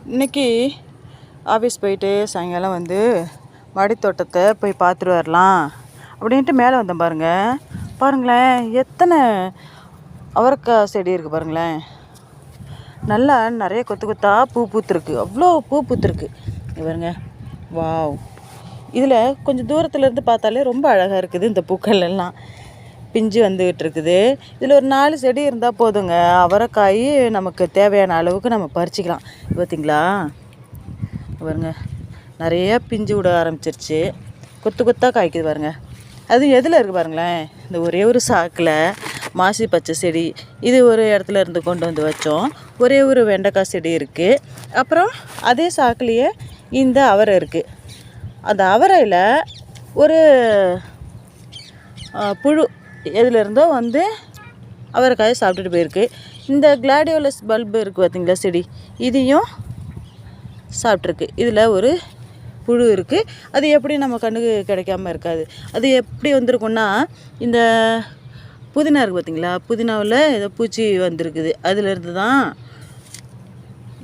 இன்றைக்கி ஆஃபீஸ் போயிட்டு சாயங்காலம் வந்து மாடித்தோட்டத்தை போய் பார்த்துட்டு வரலாம் அப்படின்ட்டு மேலே வந்தேன் பாருங்களேன். எத்தனை அவரைக்காய் செடி இருக்குது பாருங்களேன். நல்லா நிறைய கொத்து கொத்தாக பூ பூத்துருக்கு. அவ்வளோ பூ பூத்துருக்கு பாருங்க. வாவ்! இதில் கொஞ்சம் தூரத்துலேருந்து பார்த்தாலே ரொம்ப அழகாக இருக்குது. இந்த பூக்கள் எல்லாம் பிஞ்சு வந்துக்கிட்டு இருக்குது. இதில் ஒரு 4 செடி இருந்தால் போதுங்க. அவரைக்காய் நமக்கு தேவையான அளவுக்கு நம்ம பறிச்சிக்கலாம். பார்த்தீங்களா பாருங்க, நிறையா பிஞ்சு விட ஆரம்பிச்சிருச்சு. கொத்து கொத்தாக காய்க்குது பாருங்க. அது எதில் இருக்குது பாருங்களேன். இந்த ஒரே ஒரு சாக்கில் மாசி பச்சை செடி இது ஒரு இடத்துல இருந்து கொண்டு வந்து வச்சோம். ஒரே ஒரு வெண்டைக்காய் செடி இருக்குது. அப்புறம் அதே சாக்குலேயே இந்த அவரை இருக்குது. அந்த அவரையில் ஒரு புழு எதுலேருந்தோ வந்து அவரைக்காயை சாப்பிட்டுட்டு போயிருக்கு. இந்த கிளாடியோலஸ் பல்பு இருக்குது பார்த்தீங்களா செடி, இதையும் சாப்பிட்ருக்கு. இதில் ஒரு புழு இருக்குது. அது எப்படி நம்ம கண்ணுக்கு கிடைக்காம இருக்காது. அது எப்படி வந்திருக்குன்னா, இந்த புதினா இருக்குது பார்த்தீங்களா, புதினாவில் ஏதோ பூச்சி வந்திருக்குது. அதிலேருந்து தான்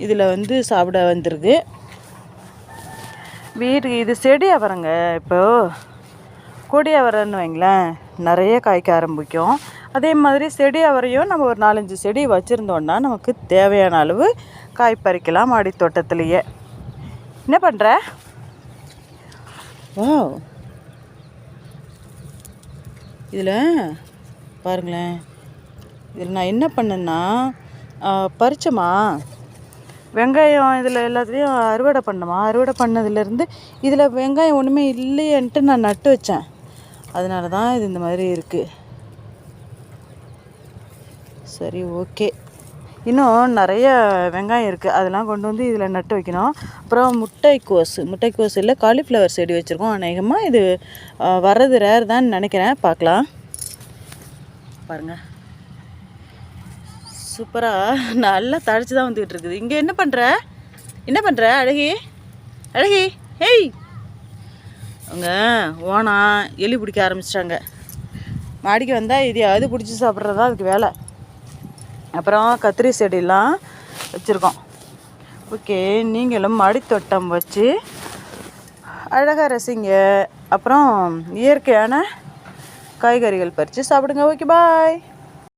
இதில் வந்து சாப்பிட வந்திருக்கு. வீட்டுக்கு இது செடி அவரைங்க. இப்போது கொடி அவரைன்னு வைங்களேன், நிறைய காய்க்க ஆரம்பிக்கும். அதே மாதிரி செடி அவரையும் நம்ம ஒரு 4-5 செடி வச்சுருந்தோன்னா நமக்கு தேவையான அளவு காய் பறிக்கலாம் மாடி தோட்டத்துலேயே. என்ன பண்ணுற? ஓ, இதில் பாருங்களேன். இதில் நான் என்ன பண்ணேன்னா, பறிச்சோமா வெங்காயம் இதில் எல்லாத்துலேயும் அறுவடை பண்ணதுலேருந்து இதில் வெங்காயம் ஒன்றுமே இல்லையன்ட்டு நான் நட்டு வச்சேன். அதனால தான் இது இந்த மாதிரி இருக்குது. சரி, ஓகே. இன்னும் நிறைய வெங்காயம் இருக்குது. அதெல்லாம் கொண்டு வந்து இதில் நட்டு வைக்கணும். அப்புறம் முட்டைக்கோஸ் இல்லை, காலிஃப்ளவர் செடி வச்சுருக்கோம். அநேகமாக இது வர்றது ரேர் தான் நினைக்கிறேன். பார்க்கலாம். பாருங்கள், சூப்பராக நல்லா தழைச்சி தான் வந்துக்கிட்டு இருக்குது. இங்கே என்ன பண்ணுற அழகி? ஹேய், அவங்க ஓனா எலி பிடிக்க ஆரம்பிச்சிட்டாங்க. மாடிக்கு வந்தால் எதையாவது பிடிச்சி சாப்பிட்றதா அதுக்கு வேலை. அப்புறம் கத்திரி செடியெல்லாம் வச்சுருக்கோம். ஓகே, நீங்களும் மாடித்தோட்டம் வச்சு அழகாக ரசிங்க. அப்புறம் இயற்கையான காய்கறிகள் பறித்து சாப்பிடுங்க. ஓகே, பாய்.